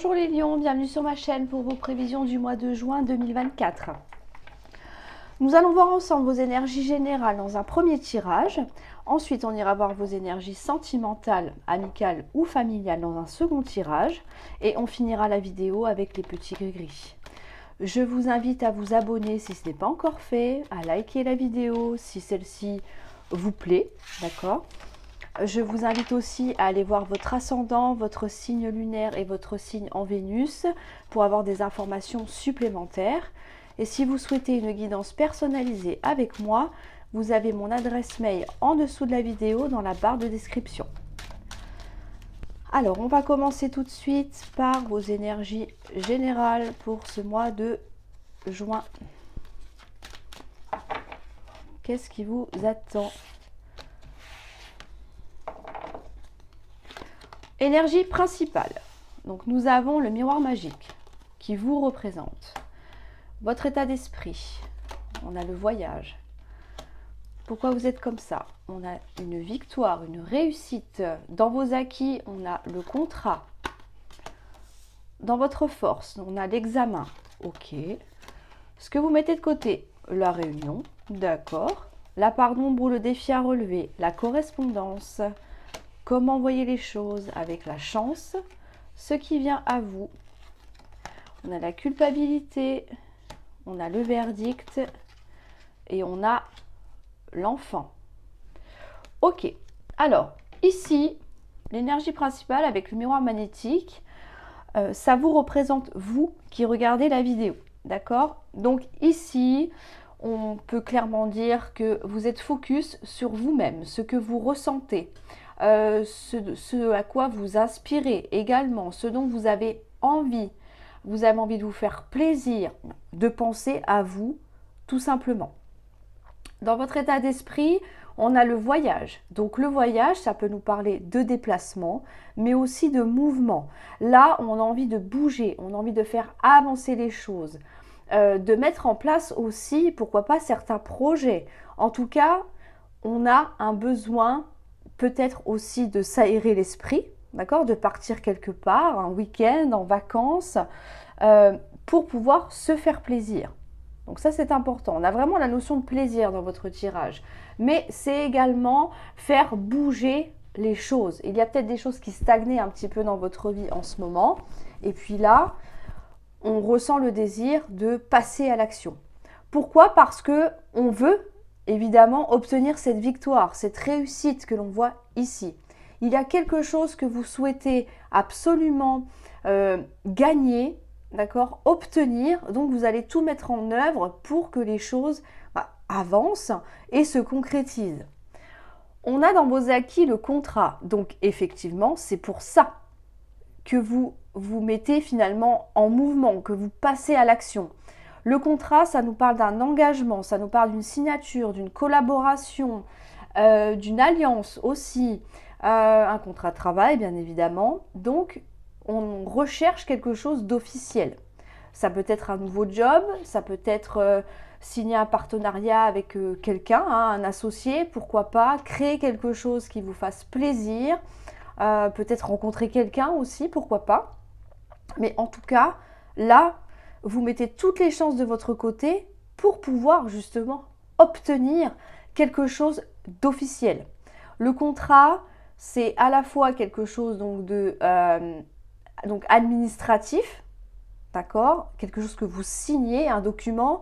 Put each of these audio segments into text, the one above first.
Bonjour les lions, bienvenue sur ma chaîne pour vos prévisions du mois de juin 2024. Nous allons voir ensemble vos énergies générales dans un premier tirage. Ensuite, on ira voir vos énergies sentimentales, amicales ou familiales dans un second tirage. Et on finira la vidéo avec les petits gris-gris. Je vous invite à vous abonner si ce n'est pas encore fait, à liker la vidéo si celle-ci vous plaît, d'accord ? Je vous invite aussi à aller voir votre ascendant, votre signe lunaire et votre signe en Vénus pour avoir des informations supplémentaires. Et si vous souhaitez une guidance personnalisée avec moi, vous avez mon adresse mail en dessous de la vidéo dans la barre de description. Alors, on va commencer tout de suite par vos énergies générales pour ce mois de juin. Qu'est-ce qui vous attend ? Énergie principale. Donc, nous avons le miroir magique qui vous représente. Votre état d'esprit. On a le voyage. Pourquoi vous êtes comme ça? On a une victoire, une réussite. Dans vos acquis, on a le contrat. Dans votre force, on a l'examen. Ok. Ce que vous mettez de côté, la réunion. D'accord. La part d'ombre ou le défi à relever. La correspondance. Comment voyez les choses avec la chance, ce qui vient à vous. On a la culpabilité, on a le verdict et on a l'enfant. Ok, alors ici, l'énergie principale avec le miroir magnétique, ça vous représente vous qui regardez la vidéo, d'accord? Donc ici, on peut clairement dire que vous êtes focus sur vous-même, ce que vous ressentez. Ce à quoi vous aspirez également, ce dont vous avez envie. Vous avez envie de vous faire plaisir, de penser à vous, tout simplement. Dans votre état d'esprit, on a le voyage. Donc le voyage, ça peut nous parler de déplacement, mais aussi de mouvement. Là, on a envie de bouger, on a envie de faire avancer les choses, de mettre en place aussi, pourquoi pas, certains projets. En tout cas, on a un besoin peut-être aussi de s'aérer l'esprit, d'accord, de partir quelque part, un week-end, en vacances, pour pouvoir se faire plaisir. Donc ça, c'est important. On a vraiment la notion de plaisir dans votre tirage. Mais c'est également faire bouger les choses. Il y a peut-être des choses qui stagnaient un petit peu dans votre vie en ce moment. Et puis là, on ressent le désir de passer à l'action. Pourquoi? Parce qu'on veut évidemment obtenir cette victoire, cette réussite que l'on voit ici. Il y a quelque chose que vous souhaitez absolument gagner, d'accord, obtenir, donc vous allez tout mettre en œuvre pour que les choses avancent et se concrétisent. On a dans vos acquis le contrat, donc effectivement c'est pour ça que vous vous mettez finalement en mouvement, que vous passez à l'action. Le contrat, ça nous parle d'un engagement, ça nous parle d'une signature, d'une collaboration, d'une alliance aussi, un contrat de travail bien évidemment. Donc, on recherche quelque chose d'officiel. Ça peut être un nouveau job, ça peut être signer un partenariat avec quelqu'un, un associé, pourquoi pas, créer quelque chose qui vous fasse plaisir, peut-être rencontrer quelqu'un aussi, pourquoi pas. Mais en tout cas, là, vous mettez toutes les chances de votre côté pour pouvoir justement obtenir quelque chose d'officiel. Le contrat, c'est à la fois quelque chose donc donc administratif, d'accord, quelque chose que vous signez, un document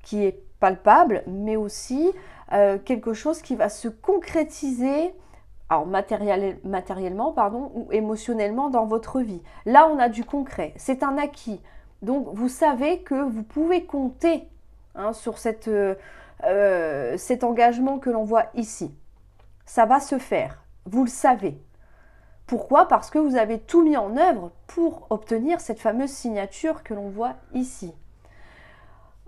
qui est palpable, mais aussi quelque chose qui va se concrétiser, alors matériellement pardon, ou émotionnellement dans votre vie. Là, on a du concret, c'est un acquis. Donc, vous savez que vous pouvez compter sur cet engagement que l'on voit ici. Ça va se faire, vous le savez. Pourquoi? Parce que vous avez tout mis en œuvre pour obtenir cette fameuse signature que l'on voit ici.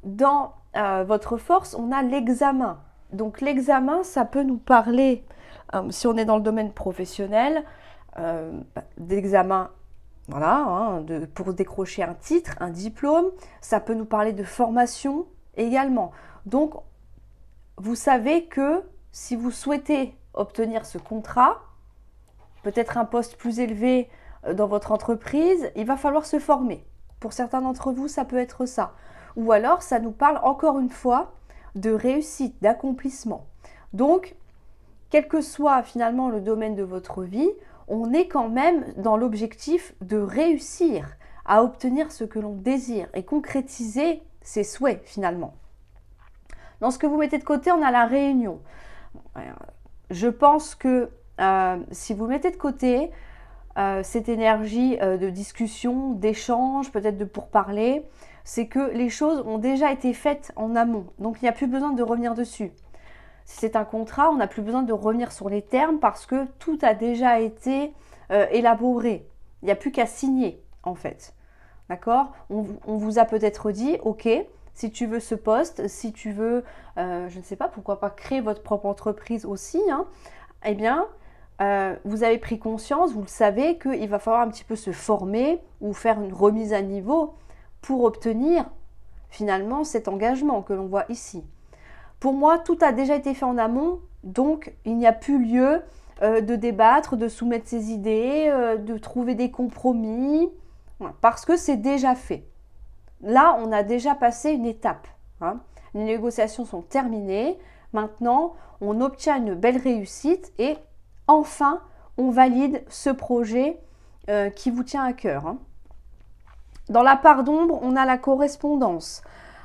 Dans votre force, on a l'examen. Donc, l'examen, ça peut nous parler, si on est dans le domaine professionnel, d'examen. Voilà, pour décrocher un titre, un diplôme, ça peut nous parler de formation également. Donc, vous savez que si vous souhaitez obtenir ce contrat, peut-être un poste plus élevé dans votre entreprise, il va falloir se former. Pour certains d'entre vous, ça peut être ça. Ou alors, ça nous parle encore une fois de réussite, d'accomplissement. Donc, quel que soit finalement le domaine de votre vie, on est quand même dans l'objectif de réussir à obtenir ce que l'on désire et concrétiser ses souhaits finalement. Dans ce que vous mettez de côté, on a la réunion. Je pense que si vous mettez de côté cette énergie de discussion, d'échange, peut-être de pourparler, c'est que les choses ont déjà été faites en amont. Donc il n'y a plus besoin de revenir dessus. Si c'est un contrat, on n'a plus besoin de revenir sur les termes parce que tout a déjà été élaboré. Il n'y a plus qu'à signer en fait. D'accord ? On vous a peut-être dit, ok, si tu veux ce poste, si tu veux, je ne sais pas, pourquoi pas créer votre propre entreprise aussi, hein, eh bien, vous avez pris conscience, vous le savez, qu'il va falloir un petit peu se former ou faire une remise à niveau pour obtenir finalement cet engagement que l'on voit ici. Pour moi, tout a déjà été fait en amont, donc il n'y a plus lieu de débattre, de soumettre ses idées, de trouver des compromis, parce que c'est déjà fait. Là, on a déjà passé une étape. Hein. Les négociations sont terminées. Maintenant, on obtient une belle réussite et enfin, on valide ce projet qui vous tient à cœur. Hein. Dans la part d'ombre, on a la correspondance.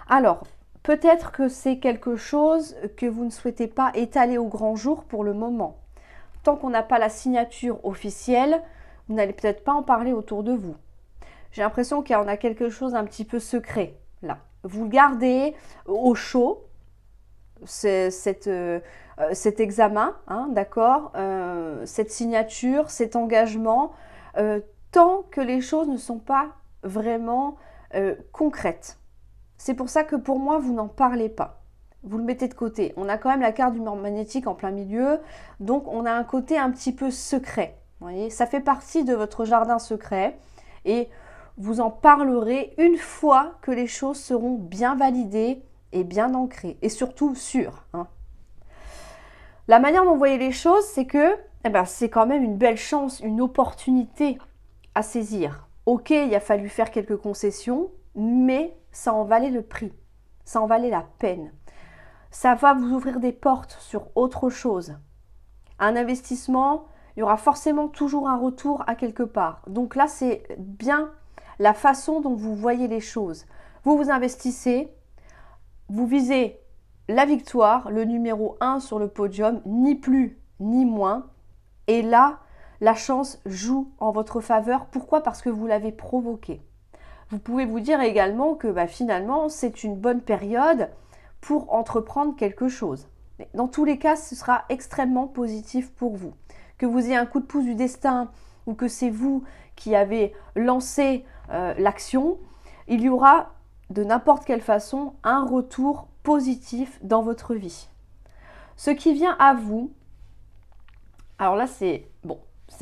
Alors, peut-être que c'est quelque chose que vous ne souhaitez pas étaler au grand jour pour le moment. Tant qu'on n'a pas la signature officielle, vous n'allez peut-être pas en parler autour de vous. J'ai l'impression qu'il y en a quelque chose un petit peu secret là. Vous le gardez au chaud, cet examen, hein, d'accord, cette signature, cet engagement, tant que les choses ne sont pas vraiment concrètes. C'est pour ça que pour moi, vous n'en parlez pas. Vous le mettez de côté. On a quand même la carte du mur magnétique en plein milieu, donc on a un côté un petit peu secret. Vous voyez, ça fait partie de votre jardin secret et vous en parlerez une fois que les choses seront bien validées et bien ancrées et surtout sûres. Hein. La manière dont vous voyez les choses, c'est que c'est quand même une belle chance, une opportunité à saisir. Ok, il a fallu faire quelques concessions, mais ça en valait le prix, ça en valait la peine. Ça va vous ouvrir des portes sur autre chose. Un investissement, il y aura forcément toujours un retour à quelque part. Donc là, c'est bien la façon dont vous voyez les choses. Vous vous investissez, vous visez la victoire, le numéro 1 sur le podium, ni plus ni moins. Et là, la chance joue en votre faveur. Pourquoi ? Parce que vous l'avez provoqué. Vous pouvez vous dire également que finalement, c'est une bonne période pour entreprendre quelque chose. Mais dans tous les cas, ce sera extrêmement positif pour vous. Que vous ayez un coup de pouce du destin ou que c'est vous qui avez lancé l'action, il y aura de n'importe quelle façon un retour positif dans votre vie. Ce qui vient à vous, alors là c'est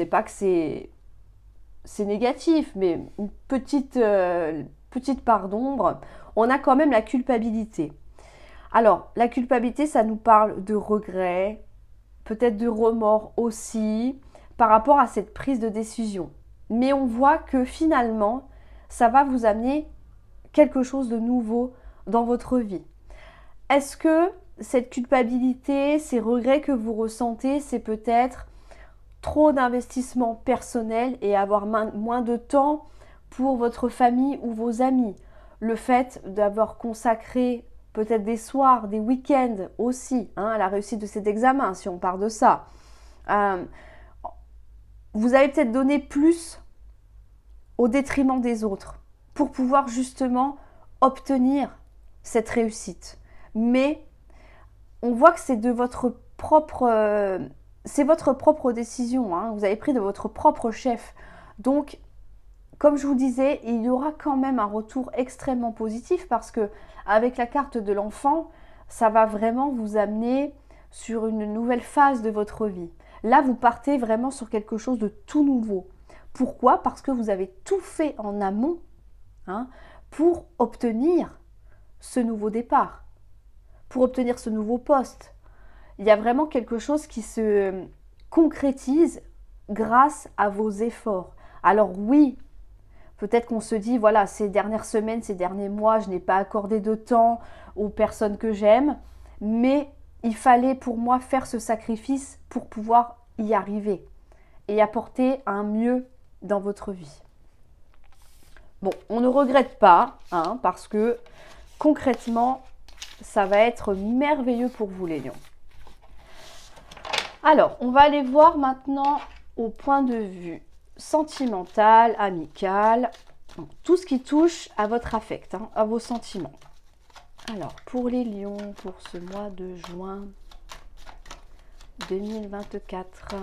pas que c'est négatif, mais une petite part d'ombre, on a quand même la culpabilité. Alors, la culpabilité, ça nous parle de regret, peut-être de remords aussi, par rapport à cette prise de décision. Mais on voit que finalement, ça va vous amener quelque chose de nouveau dans votre vie. Est-ce que cette culpabilité, ces regrets que vous ressentez, c'est peut-être trop d'investissement personnel et avoir moins de temps pour votre famille ou vos amis? Le fait d'avoir consacré peut-être des soirs, des week-ends aussi, à la réussite de cet examen, si on part de ça. Vous avez peut-être donné plus au détriment des autres pour pouvoir justement obtenir cette réussite. Mais on voit que c'est de votre propre... c'est votre propre décision, hein. Vous avez pris de votre propre chef. Donc, comme je vous disais, il y aura quand même un retour extrêmement positif parce que avec la carte de l'enfant, ça va vraiment vous amener sur une nouvelle phase de votre vie. Là, vous partez vraiment sur quelque chose de tout nouveau. Pourquoi ? Parce que vous avez tout fait en amont pour obtenir ce nouveau départ, pour obtenir ce nouveau poste. Il y a vraiment quelque chose qui se concrétise grâce à vos efforts, Alors oui, peut-être qu'on se dit, voilà, ces dernières semaines, ces derniers mois, je n'ai pas accordé de temps aux personnes que j'aime, mais il fallait pour moi faire ce sacrifice pour pouvoir y arriver et apporter un mieux dans votre vie. Bon, on ne regrette pas, hein, parce que concrètement, ça va être merveilleux pour vous les lions. Alors, on va aller voir maintenant au point de vue sentimental, amical, tout ce qui touche à votre affect, hein, à vos sentiments. Alors, pour les lions, pour ce mois de juin 2024,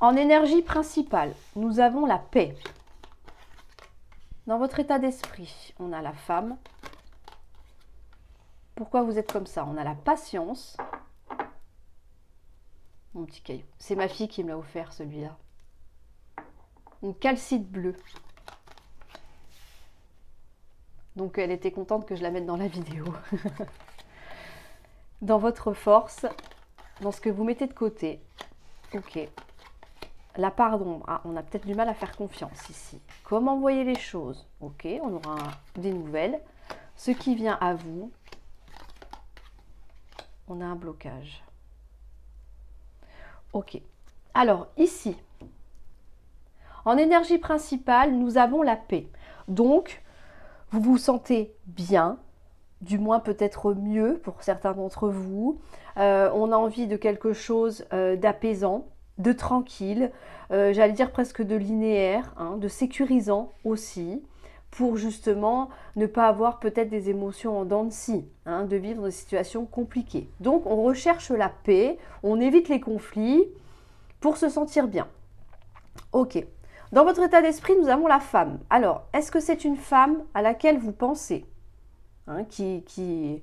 en énergie principale, nous avons la paix. Dans votre état d'esprit, on a la femme. Pourquoi vous êtes comme ça? On a la patience. Mon petit caillou. C'est ma fille qui me l'a offert, celui-là. Une calcite bleue. Donc elle était contente que je la mette dans la vidéo. Dans votre force, dans ce que vous mettez de côté. Ok. La part d'ombre. Ah, on a peut-être du mal à faire confiance ici. Comment voyez les choses? Ok, on aura des nouvelles. Ce qui vient à vous. On a un blocage. Ok. Alors, ici, en énergie principale, nous avons la paix. Donc, vous vous sentez bien, du moins peut-être mieux pour certains d'entre vous. On a envie de quelque chose d'apaisant, de tranquille, j'allais dire presque de linéaire, hein, de sécurisant aussi, pour justement ne pas avoir peut-être des émotions en dents de scie, hein, de vivre des situations compliquées. Donc on recherche la paix, on évite les conflits pour se sentir bien. Ok. Dans votre état d'esprit, nous avons la femme. Alors, est-ce que c'est une femme à laquelle vous pensez, hein, qui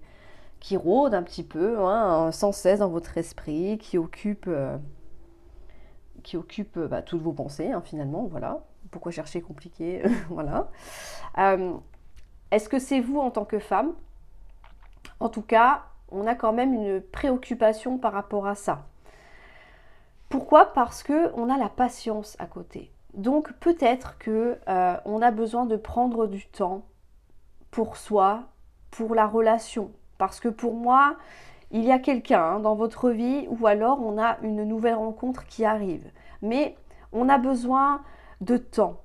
rôde un petit peu, hein, sans cesse dans votre esprit, qui occupe toutes vos pensées, hein, finalement, voilà. Pourquoi chercher compliqué? Voilà. Est-ce que c'est vous en tant que femme? En tout cas, on a quand même une préoccupation par rapport à ça. Pourquoi? Parce qu'on a la patience à côté. Donc peut-être qu'on a besoin de prendre du temps pour soi, pour la relation. Parce que pour moi, il y a quelqu'un, hein, dans votre vie, ou alors on a une nouvelle rencontre qui arrive. Mais on a besoin de temps,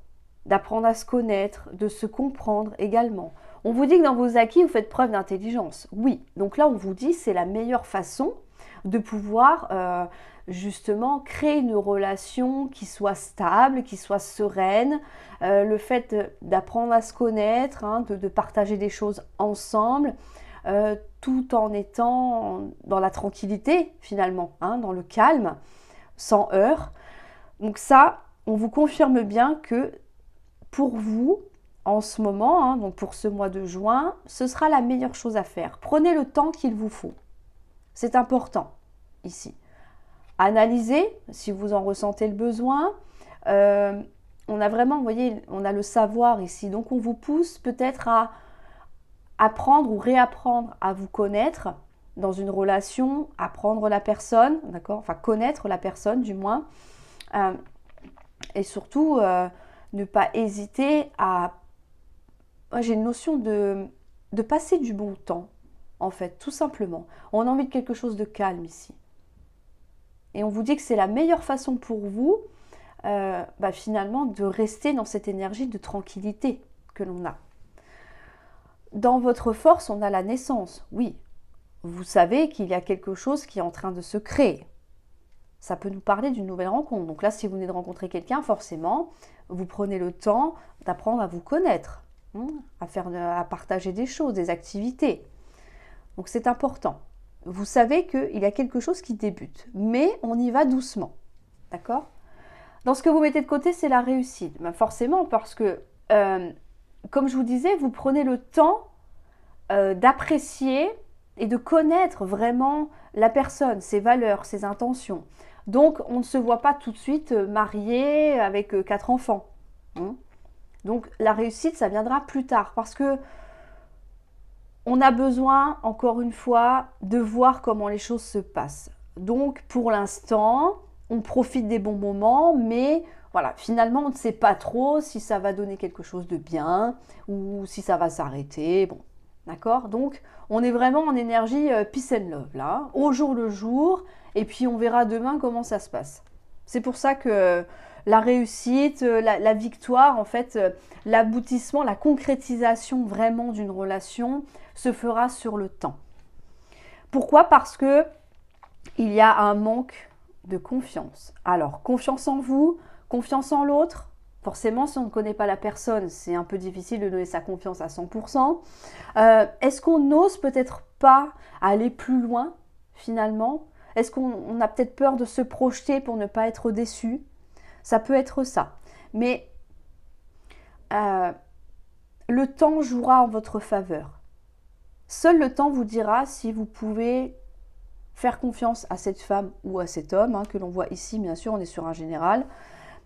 d'apprendre à se connaître, de se comprendre également. On vous dit que dans vos acquis, vous faites preuve d'intelligence. Oui, donc là, on vous dit que c'est la meilleure façon de pouvoir justement créer une relation qui soit stable, qui soit sereine. Le fait d'apprendre à se connaître, hein, de partager des choses ensemble, tout en étant dans la tranquillité finalement, hein, dans le calme, sans heurts. Donc ça, on vous confirme bien que pour vous, en ce moment, hein, donc pour ce mois de juin, ce sera la meilleure chose à faire. Prenez le temps qu'il vous faut. C'est important ici. Analysez si vous en ressentez le besoin. On a vraiment, vous voyez, on a le savoir ici. Donc on vous pousse peut-être à apprendre ou réapprendre à vous connaître dans une relation, apprendre la personne, d'accord, enfin connaître la personne du moins, et surtout ne pas hésiter à... Moi, j'ai une notion de passer du bon temps, en fait, tout simplement. On a envie de quelque chose de calme ici. Et on vous dit que c'est la meilleure façon pour vous, finalement, de rester dans cette énergie de tranquillité que l'on a. Dans votre force, on a la naissance, oui. Vous savez qu'il y a quelque chose qui est en train de se créer. Ça peut nous parler d'une nouvelle rencontre. Donc là, si vous venez de rencontrer quelqu'un, forcément, vous prenez le temps d'apprendre à vous connaître, hein, à partager des choses, des activités. Donc c'est important. Vous savez qu'il y a quelque chose qui débute, mais on y va doucement. D'accord? Dans ce que vous mettez de côté, c'est la réussite. Ben forcément, parce que... comme je vous disais, vous prenez le temps d'apprécier et de connaître vraiment la personne, ses valeurs, ses intentions. Donc, on ne se voit pas tout de suite marié avec 4 enfants. Hein. Donc, la réussite, ça viendra plus tard parce que On a besoin, encore une fois, de voir comment les choses se passent. Donc, pour l'instant, on profite des bons moments, mais voilà, finalement, on ne sait pas trop si ça va donner quelque chose de bien ou si ça va s'arrêter. Bon, d'accord? Donc, on est vraiment en énergie peace and love, là, au jour le jour, et puis on verra demain comment ça se passe. C'est pour ça que la réussite, la victoire, en fait, l'aboutissement, la concrétisation vraiment d'une relation se fera sur le temps. Pourquoi? Parce que il y a un manque de confiance. Alors, confiance en vous, confiance en l'autre. Forcément, si on ne connaît pas la personne, c'est un peu difficile de donner sa confiance à 100%. Est-ce qu'on n'ose peut-être pas aller plus loin, finalement? Est-ce qu'on a peut-être peur de se projeter pour ne pas être déçu? Ça peut être ça. Mais le temps jouera en votre faveur. Seul le temps vous dira si vous pouvez faire confiance à cette femme ou à cet homme, que l'on voit ici, bien sûr, on est sur un général.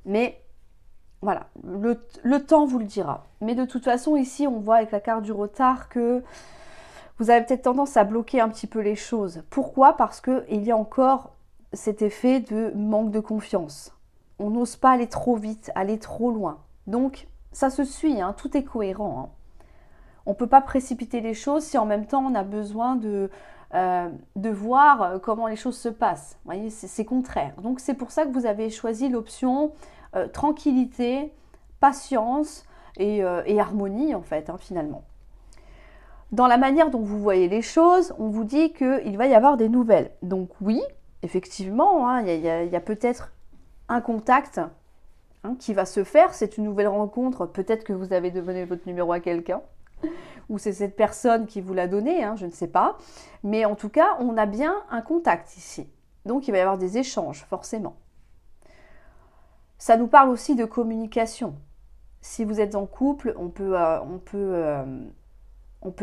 Mais voilà, le temps vous le dira. Mais de toute façon, ici, on voit avec la carte du retard que vous avez peut-être tendance à bloquer un petit peu les choses. Pourquoi? Parce qu'il y a encore cet effet de manque de confiance. On n'ose pas aller trop vite, aller trop loin. Donc, ça se suit, tout est cohérent. On ne peut pas précipiter les choses si en même temps on a besoin de voir comment les choses se passent. Vous voyez, c'est contraire. Donc c'est pour ça que vous avez choisi l'option tranquillité, patience et harmonie en fait, finalement. Dans la manière dont vous voyez les choses, on vous dit qu'il va y avoir des nouvelles. Donc oui, effectivement, il y a peut-être un contact qui va se faire. C'est une nouvelle rencontre. Peut-être que vous avez donné votre numéro à quelqu'un. Ou c'est cette personne qui vous l'a donné, je ne sais pas. Mais en tout cas, on a bien un contact ici. Donc, il va y avoir des échanges, forcément. Ça nous parle aussi de communication. Si vous êtes en couple, on peut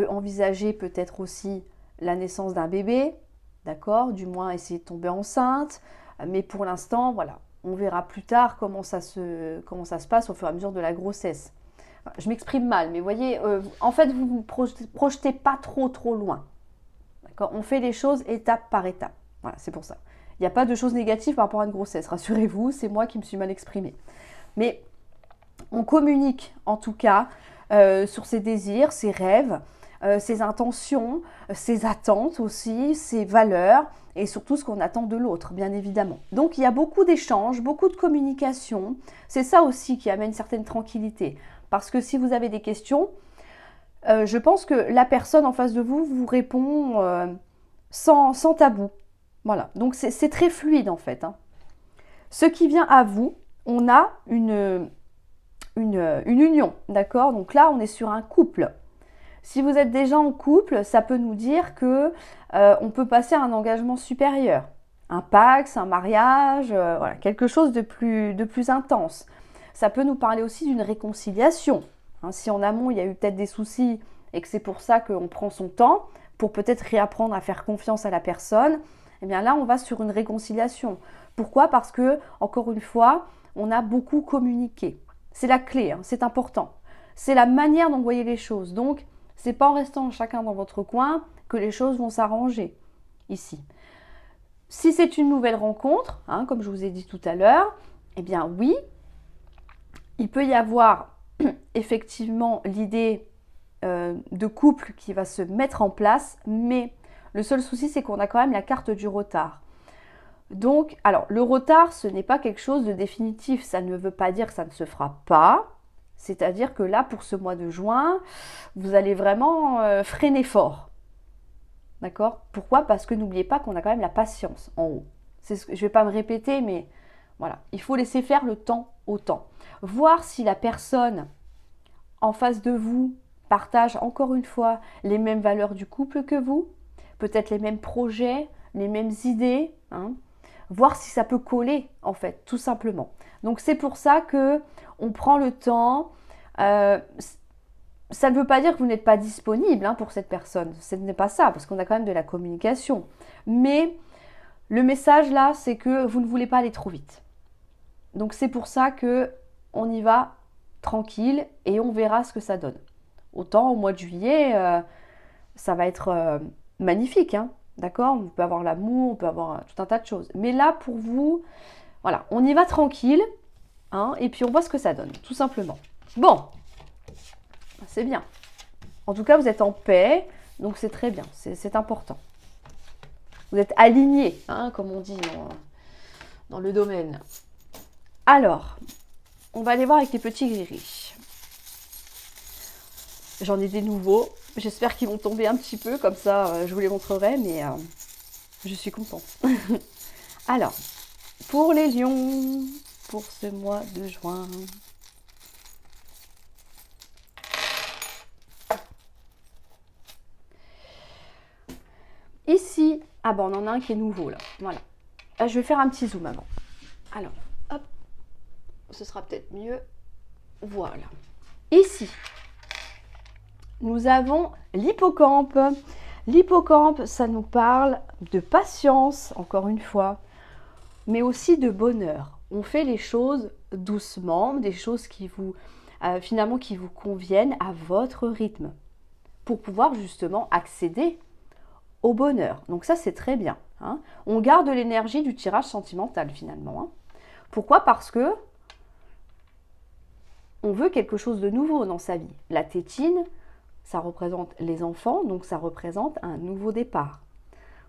envisager peut-être aussi la naissance d'un bébé, d'accord? Du moins, essayer de tomber enceinte. Mais pour l'instant, voilà, on verra plus tard comment ça se passe au fur et à mesure de la grossesse. Je m'exprime mal, mais vous voyez, en fait, vous ne vous projetez pas trop loin. D'accord? On fait les choses étape par étape. Voilà, c'est pour ça. Il n'y a pas de choses négatives par rapport à une grossesse, rassurez-vous, c'est moi qui me suis mal exprimée. Mais on communique, en tout cas, sur ses désirs, ses rêves, ses intentions, ses attentes aussi, ses valeurs, et surtout ce qu'on attend de l'autre, bien évidemment. Donc, il y a beaucoup d'échanges, beaucoup de communication. C'est ça aussi qui amène une certaine tranquillité. Parce que si vous avez des questions, je pense que la personne en face de vous vous répond sans tabou. Voilà, donc c'est très fluide en fait. Ce qui vient à vous, on a une union, d'accord? Donc là, on est sur un couple. Si vous êtes déjà en couple, ça peut nous dire que on peut passer à un engagement supérieur. Un pax, un mariage, voilà, quelque chose de plus intense. Ça peut nous parler aussi d'une réconciliation. Si en amont, il y a eu peut-être des soucis et que c'est pour ça qu'on prend son temps, pour peut-être réapprendre à faire confiance à la personne, eh bien là, on va sur une réconciliation. Pourquoi? Parce que, encore une fois, on a beaucoup communiqué. C'est la clé, c'est important. C'est la manière dont vous voyez les choses. Donc, c'est pas en restant chacun dans votre coin que les choses vont s'arranger ici. Si c'est une nouvelle rencontre, comme je vous ai dit tout à l'heure, eh bien oui, il peut y avoir effectivement l'idée de couple qui va se mettre en place, mais le seul souci, c'est qu'on a quand même la carte du retard. Donc, alors, le retard, ce n'est pas quelque chose de définitif. Ça ne veut pas dire que ça ne se fera pas. C'est-à-dire que là, pour ce mois de juin, vous allez vraiment freiner fort. D'accord? Pourquoi? Parce que n'oubliez pas qu'on a quand même la patience en haut. Je ne vais pas me répéter, mais voilà. Il faut laisser faire le temps au temps. Voir si la personne en face de vous partage encore une fois les mêmes valeurs du couple que vous, peut-être les mêmes projets, les mêmes idées, voir si ça peut coller en fait, tout simplement. Donc c'est pour ça que on prend le temps. Ça ne veut pas dire que vous n'êtes pas disponible pour cette personne. Ce n'est pas ça, parce qu'on a quand même de la communication. Mais le message là, c'est que vous ne voulez pas aller trop vite. Donc c'est pour ça que on y va tranquille et on verra ce que ça donne. Autant au mois de juillet, ça va être magnifique, hein, d'accord? On peut avoir l'amour, on peut avoir tout un tas de choses. Mais là, pour vous, voilà, on y va tranquille, hein, et puis on voit ce que ça donne, tout simplement. Bon, c'est bien. En tout cas, vous êtes en paix, donc c'est très bien, c'est important. Vous êtes alignés, hein, comme on dit dans le domaine. Alors, on va aller voir avec les petits gris. J'en ai des nouveaux. J'espère qu'ils vont tomber un petit peu, comme ça je vous les montrerai, mais je suis contente. Alors, pour les lions, pour ce mois de juin. Ici, ah bon, on en a un qui est nouveau là. Voilà. Je vais faire un petit zoom avant. Alors, hop, ce sera peut-être mieux. Voilà. Ici, nous avons l'hippocampe. L'hippocampe, ça nous parle de patience, encore une fois, mais aussi de bonheur. On fait les choses doucement, des choses qui vous, finalement, qui vous conviennent à votre rythme, pour pouvoir justement accéder au bonheur. Donc ça, c'est très bien, hein. On garde l'énergie du tirage sentimental, finalement, hein. Pourquoi? Parce que on veut quelque chose de nouveau dans sa vie. La tétine, ça représente les enfants, donc ça représente un nouveau départ.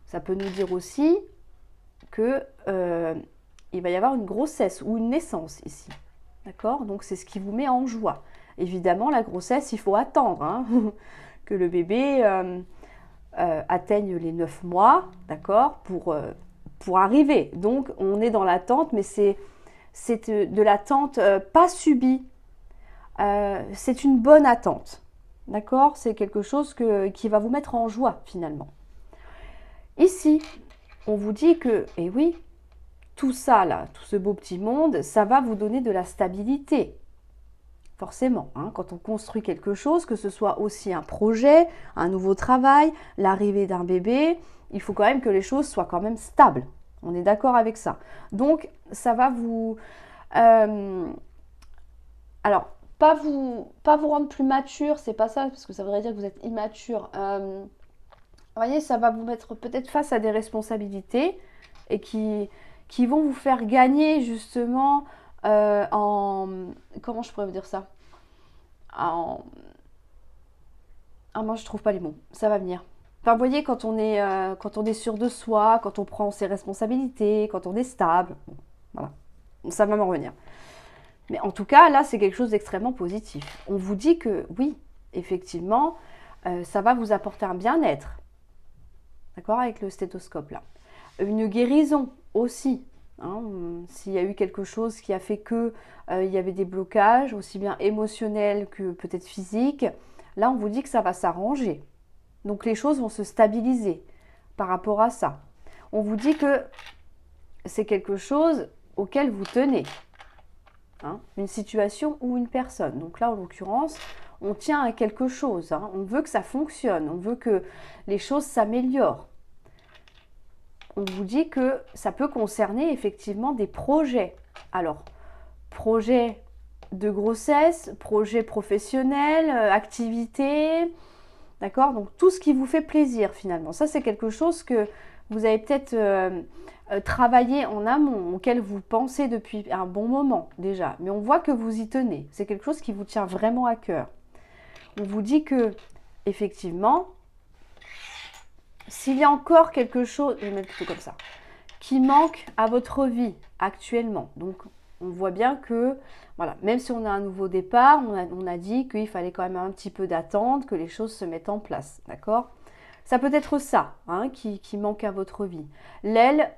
Ça peut nous dire aussi que il va y avoir une grossesse ou une naissance ici. D'accord? Donc c'est ce qui vous met en joie. Évidemment, la grossesse, il faut attendre, hein, que le bébé atteigne les 9 mois, d'accord, pour arriver. Donc on est dans l'attente, mais c'est de l'attente pas subie. C'est une bonne attente. D'accord? C'est quelque chose qui va vous mettre en joie, finalement. Ici, on vous dit que, et oui, tout ça, là, tout ce beau petit monde, ça va vous donner de la stabilité. Forcément, hein, quand on construit quelque chose, que ce soit aussi un projet, un nouveau travail, l'arrivée d'un bébé, il faut quand même que les choses soient quand même stables. On est d'accord avec ça. Donc, ça va vous... alors, pas vous rendre plus mature, c'est pas ça, parce que ça voudrait dire que vous êtes immature. Vous voyez, ça va vous mettre peut-être face à des responsabilités et qui vont vous faire gagner justement comment je pourrais vous dire ça? Ah, moi je trouve pas les mots, ça va venir. Enfin, vous voyez, quand on est sûr de soi, quand on prend ses responsabilités, quand on est stable, bon, voilà, ça va m'en revenir. Mais en tout cas, là, c'est quelque chose d'extrêmement positif. On vous dit que oui, effectivement, ça va vous apporter un bien-être. D'accord? Avec le stéthoscope là. Une guérison aussi. Hein, s'il y a eu quelque chose qui a fait que il y avait des blocages, aussi bien émotionnels que peut-être physiques, là, on vous dit que ça va s'arranger. Donc, les choses vont se stabiliser par rapport à ça. On vous dit que c'est quelque chose auquel vous tenez. Hein, une situation ou une personne. Donc là, en l'occurrence, on tient à quelque chose. Hein. On veut que ça fonctionne. On veut que les choses s'améliorent. On vous dit que ça peut concerner effectivement des projets. Alors, projet de grossesse, projet professionnel, activité, d'accord? Donc, tout ce qui vous fait plaisir finalement. Ça, c'est quelque chose que vous avez peut-être travaillé en amont, auquel vous pensez depuis un bon moment déjà. Mais on voit que vous y tenez. C'est quelque chose qui vous tient vraiment à cœur. On vous dit que, effectivement, s'il y a encore quelque chose, je vais mettre plutôt comme ça, qui manque à votre vie actuellement, donc on voit bien que, voilà, même si on a un nouveau départ, on a dit qu'il fallait quand même un petit peu d'attente, que les choses se mettent en place, d'accord? Ça peut être ça, hein, qui manque à votre vie. L'aile,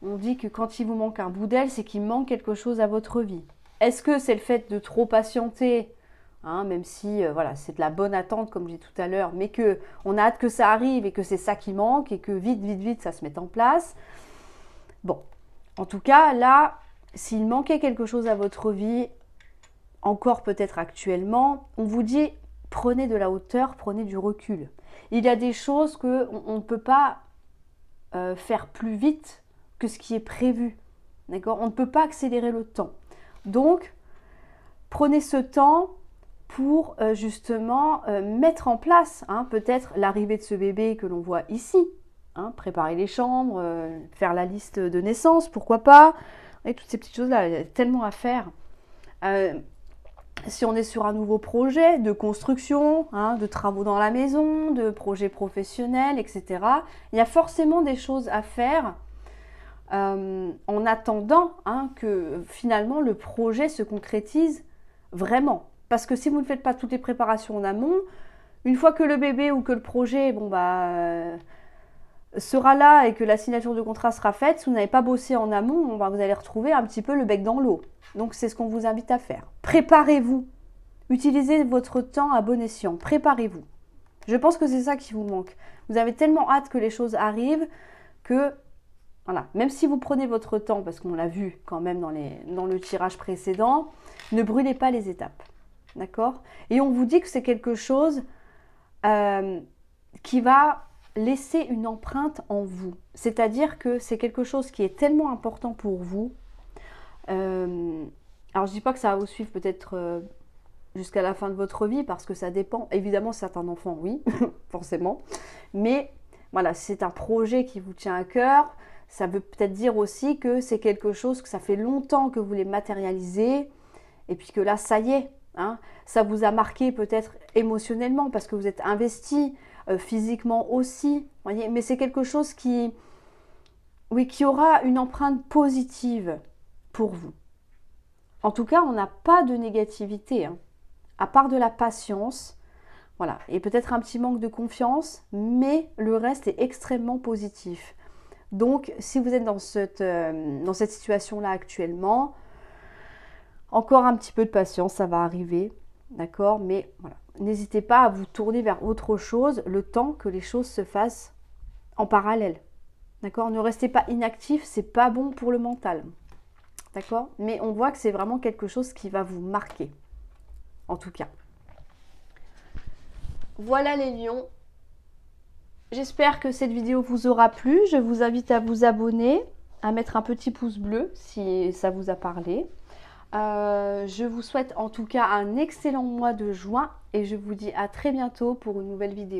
on dit que quand il vous manque un bout d'aile, c'est qu'il manque quelque chose à votre vie. Est-ce que c'est le fait de trop patienter, hein, même si voilà, c'est de la bonne attente, comme je disais tout à l'heure, mais qu'on a hâte que ça arrive et que c'est ça qui manque et que vite, vite, vite, ça se mette en place. Bon, en tout cas, là, s'il manquait quelque chose à votre vie, encore peut-être actuellement, on vous dit, prenez de la hauteur, prenez du recul. Il y a des choses qu'on ne peut pas faire plus vite que ce qui est prévu. D'accord? On ne peut pas accélérer le temps. Donc, prenez ce temps pour justement mettre en place peut-être l'arrivée de ce bébé que l'on voit ici. Préparer les chambres, faire la liste de naissance, pourquoi pas, et toutes ces petites choses-là, il y a tellement à faire. Si on est sur un nouveau projet de construction, de travaux dans la maison, de projets professionnels, etc., il y a forcément des choses à faire en attendant que finalement le projet se concrétise vraiment. Parce que si vous ne faites pas toutes les préparations en amont, une fois que le bébé ou que le projet sera là et que la signature de contrat sera faite, si vous n'avez pas bossé en amont, vous allez retrouver un petit peu le bec dans l'eau. Donc c'est ce qu'on vous invite à faire. Préparez-vous. Utilisez votre temps à bon escient. Préparez-vous. Je pense que c'est ça qui vous manque. Vous avez tellement hâte que les choses arrivent que, voilà, même si vous prenez votre temps, parce qu'on l'a vu quand même dans le tirage précédent, ne brûlez pas les étapes. D'accord? Et on vous dit que c'est quelque chose qui va laisser une empreinte en vous. C'est-à-dire que c'est quelque chose qui est tellement important pour vous. Alors je dis pas que ça va vous suivre peut-être jusqu'à la fin de votre vie, parce que ça dépend. Évidemment, certains enfants, oui, forcément. Mais voilà, c'est un projet qui vous tient à cœur. Ça veut peut-être dire aussi que c'est quelque chose que ça fait longtemps que vous voulez matérialiser. Et puis que là, ça y est, ça vous a marqué peut-être émotionnellement parce que vous êtes investi, physiquement aussi. Voyez, mais c'est quelque chose qui aura une empreinte positive pour vous. En tout cas, on n'a pas de négativité, à part de la patience, voilà, et peut-être un petit manque de confiance, mais le reste est extrêmement positif. Donc, si vous êtes dans cette situation-là actuellement, encore un petit peu de patience, ça va arriver, d'accord? Mais voilà, n'hésitez pas à vous tourner vers autre chose le temps que les choses se fassent en parallèle, d'accord? Ne restez pas inactif, c'est pas bon pour le mental, d'accord? Mais on voit que c'est vraiment quelque chose qui va vous marquer, en tout cas. Voilà les lions. J'espère que cette vidéo vous aura plu. Je vous invite à vous abonner, à mettre un petit pouce bleu si ça vous a parlé. Je vous souhaite en tout cas un excellent mois de juin et je vous dis à très bientôt pour une nouvelle vidéo.